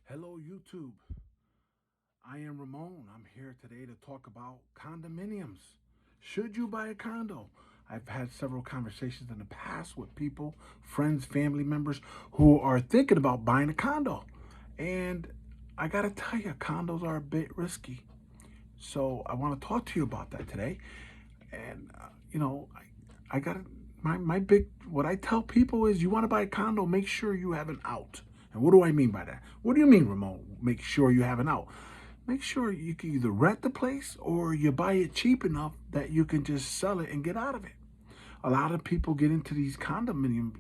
Hello, YouTube. I am Ramon. I'm here today to talk about condominiums. Should you buy a condo? I've had several conversations in the past with people, friends, family members who are thinking about buying a condo. And I got to tell you, condos are a bit risky. So I want to talk to you about that today. And, I got to, my big, what I tell people is you want to buy a condo, make sure you have an out. And what do I mean by that? What do you mean, Ramon? Make sure you have an out. Make sure you can either rent the place or you buy it cheap enough that you can just sell it and get out of it. A lot of people get into these condominium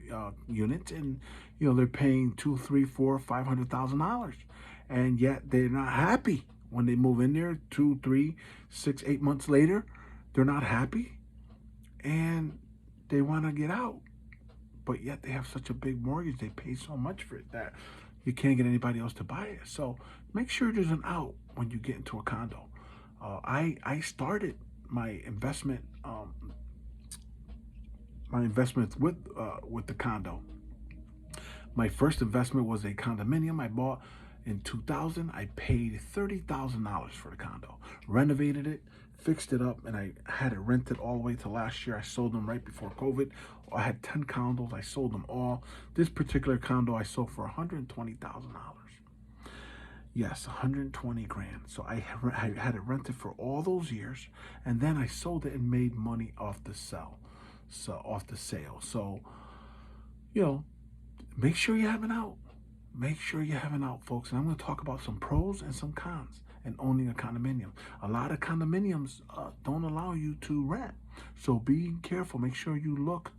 units, and they're paying two, three, four, $500,000, and yet they're not happy when they move in there. 2, 3, 6, 8 months later, they're not happy, and they want to get out, but yet they have such a big mortgage. They pay so much for it that you can't get anybody else to buy it. So make sure there's an out when you get into a condo. I started my investment with the condo. My first investment was a condominium I bought in 2000. I paid $30,000 for the condo, renovated it, fixed it up, and I had it rented all the way to last year. I sold them right before COVID. I had 10 condos. I sold them all. This particular condo I sold for $120,000. Yes, 120 grand. So I had it rented for all those years, and then I sold it and made money off the sale. So, you know, make sure you have an out. Make sure you have an out, folks. And I'm going to talk about some pros and some cons in owning a condominium. A lot of condominiums don't allow you to rent. So be careful. Make sure you look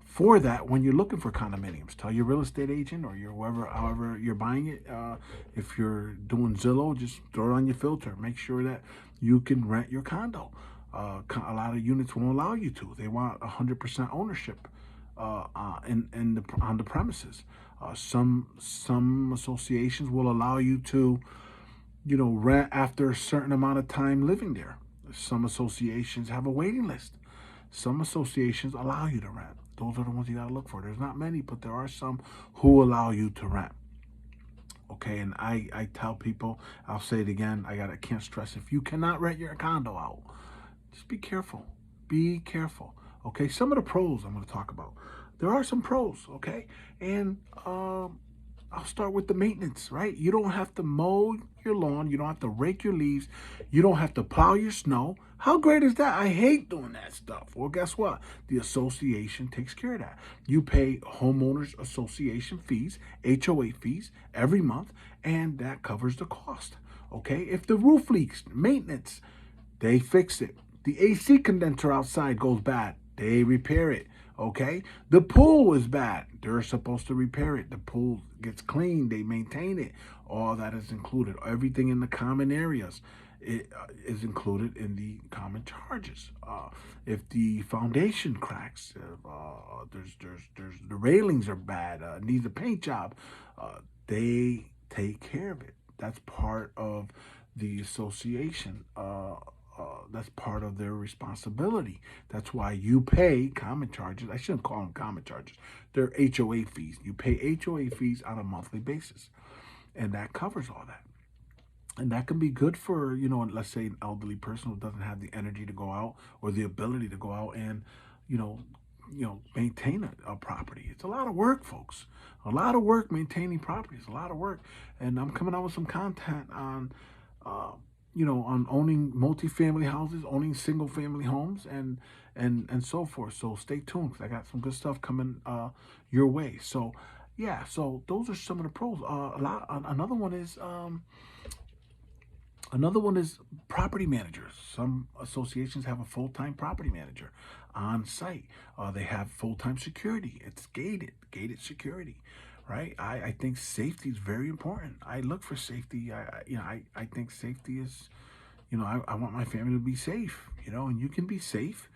for that when you're looking for condominiums. Tell your real estate agent or your whoever, however you're buying it. If you're doing Zillow, just throw it on your filter. Make sure that you can rent your condo. A lot of units won't allow you to. They want 100% ownership on the premises. Some associations will allow you to, rent after a certain amount of time living there. Some associations have a waiting list. Some associations allow you to rent. Those are the ones you gotta look for. There's not many, but there are some who allow you to rent. Okay, and I tell people, I'll say it again, I can't stress, if you cannot rent your condo out, just be careful. Be careful. Okay, some of the pros I'm going to talk about. There are some pros, okay? And I'll start with the maintenance, right? You don't have to mow your lawn. You don't have to rake your leaves. You don't have to plow your snow. How great is that? I hate doing that stuff. Well, guess what? The association takes care of that. You pay homeowners association fees, HOA fees, every month, and that covers the cost. Okay? If the roof leaks, maintenance, they fix it. The AC condenser outside goes bad, they repair it. Okay? The pool is bad, they're supposed to repair it. The pool gets cleaned, they maintain it. All that is included. Everything in the common areas is included in the common charges. If the foundation cracks, there's the railings are bad, needs a paint job, they take care of it. That's part of the association. That's part of their responsibility. That's why you pay common charges. I shouldn't call them common charges. They're HOA fees. You pay HOA fees on a monthly basis, and that covers all that. And that can be good for, let's say an elderly person who doesn't have the energy to go out or the ability to go out and, you know, maintain a property. It's a lot of work, folks. A lot of work maintaining properties. A lot of work. And I'm coming out with some content on on owning multifamily houses, owning single family homes, and so forth. So stay tuned because I got some good stuff coming your way. So yeah, so those are some of the pros. Another one is property managers. Some associations have a full-time property manager on site. They have full-time security. It's gated security, right? I think safety is very important. I look for safety. I think safety is, I want my family to be safe, and you can be safe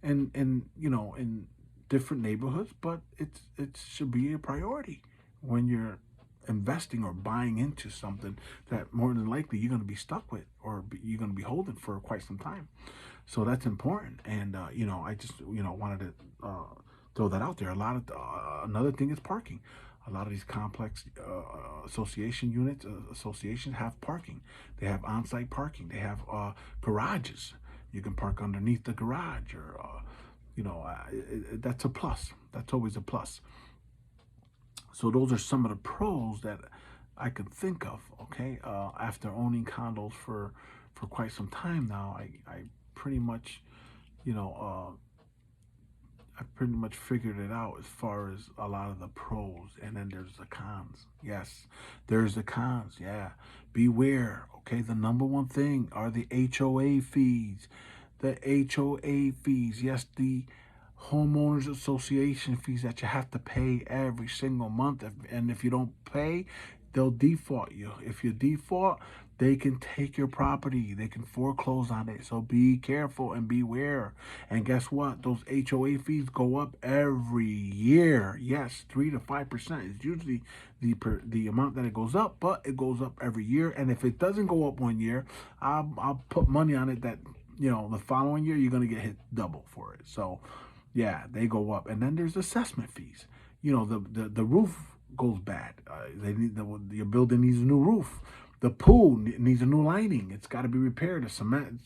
and in different neighborhoods, but it should be a priority when you're investing or buying into something that more than likely you're going to be stuck with or you're going to be holding for quite some time. So that's important. And I just wanted to throw that out there. Another thing is parking. A lot of these complex association units, associations have parking. They have on-site parking. They have garages. You can park underneath the garage, or that's a plus. That's always a plus. So those are some of the pros that I can think of. Okay, after owning condos for quite some time now, I pretty much, you know, I pretty much figured it out as far as a lot of the pros, and then there's the cons. Yes, there's the cons. Yeah, beware. Okay, the number one thing are the HOA fees. The HOA fees. Yes, the homeowners association fees that you have to pay every single month. And if you don't pay, they'll default you. If you default, they can take your property. They can foreclose on it. So be careful and beware. And guess what? Those HOA fees go up every year. Yes, 3 to 5% is usually the amount that it goes up, but it goes up every year. And if it doesn't go up one year, I'll put money on it that the following year you're gonna get hit double for it. So yeah, they go up. And then there's assessment fees. The roof goes bad. Your building needs a new roof. The pool needs a new lining. It's got to be repaired. The cement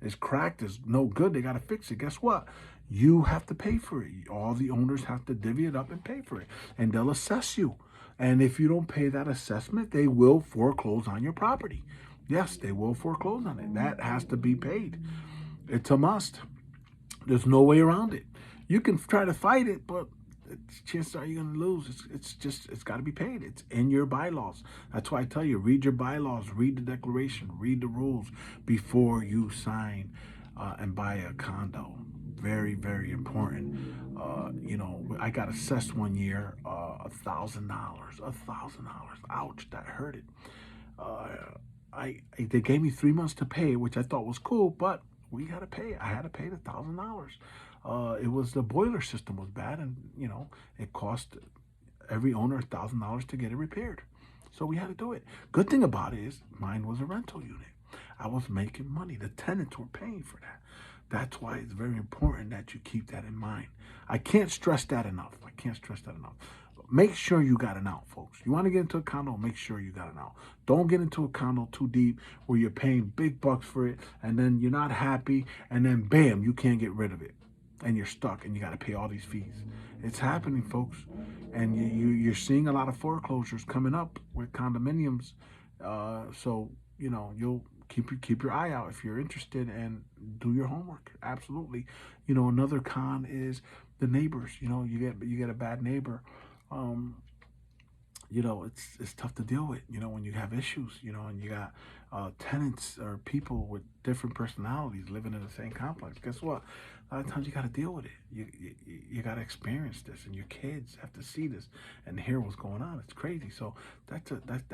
is cracked. Is no good. They got to fix it. Guess what? You have to pay for it. All the owners have to divvy it up and pay for it, and they'll assess you. And if you don't pay that assessment, they will foreclose on your property. Yes, they will foreclose on it. That has to be paid. It's a must. There's no way around it. You can try to fight it, but chances are you're going to lose. It's got to be paid. It's in your bylaws. That's why I tell you, read your bylaws, read the declaration, read the rules before you sign and buy a condo. Very, very important. I got assessed one year $1,000. $1,000. Ouch, that hurted. They gave me 3 months to pay, which I thought was cool, but we had to pay. I had to pay the $1,000. It was the boiler system was bad, and it cost every owner $1,000 to get it repaired. So we had to do it. Good thing about it is mine was a rental unit. I was making money. The tenants were paying for that. That's why it's very important that you keep that in mind. I can't stress that enough. Make sure you got an out, folks. You want to get into a condo, make sure you got an out. Don't get into a condo too deep where you're paying big bucks for it, and then you're not happy, and then bam, you can't get rid of it. And you're stuck, and you got to pay all these fees. It's happening, folks. And you're seeing a lot of foreclosures coming up with condominiums. So you'll keep your eye out if you're interested, and do your homework. Absolutely. Another con is the neighbors. You get a bad neighbor. It's tough to deal with, when you have issues, and you got tenants or people with different personalities living in the same complex. Guess what? A lot of times you got to deal with it. You got to experience this, and your kids have to see this and hear what's going on. It's crazy. So that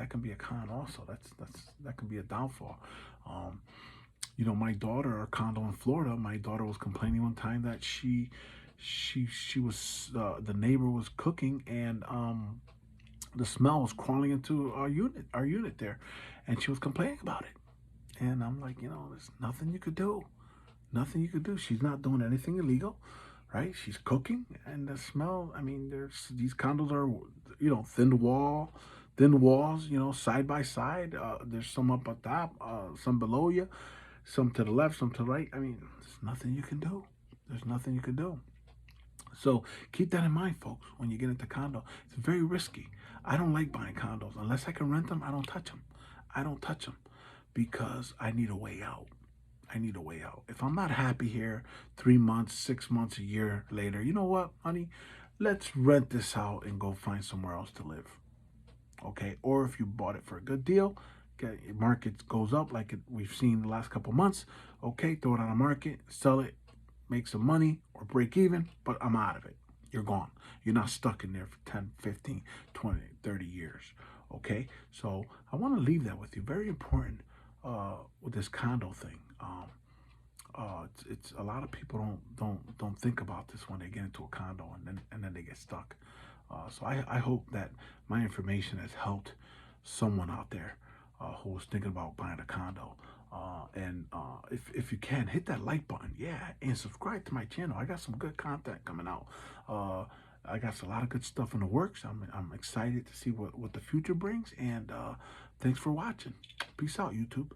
can be a con also. That can be a downfall. My daughter, our condo in Florida, my daughter was complaining one time that she was the neighbor was cooking, and the smell was crawling into our unit there, and she was complaining about it. And I'm like, there's nothing you could do. She's not doing anything illegal, right? She's cooking, and the smell. I mean, these condos are, thin walls, side by side. There's some up at top, some below you, some to the left, some to the right. I mean, there's nothing you can do. So keep that in mind, folks, when you get into condo. It's very risky. I don't like buying condos. Unless I can rent them, I don't touch them because I need a way out. If I'm not happy here 3 months, 6 months, a year later, you know what, honey? Let's rent this out and go find somewhere else to live. Okay? Or if you bought it for a good deal, market goes up like we've seen the last couple months. Okay, throw it on the market, sell it, make some money or break even, but I'm out of it. You're gone. You're not stuck in there for 10, 15, 20, 30 years. Okay? So I want to leave that with you. Very important with this condo thing. It's a lot of people don't think about this when they get into a condo, and then they get stuck. So I hope that my information has helped someone out there who was thinking about buying a condo. And if you can, hit that like button, and subscribe to my channel. I got some good content coming out. I got a lot of good stuff in the works. I'm excited to see what the future brings. And thanks for watching. Peace out, YouTube.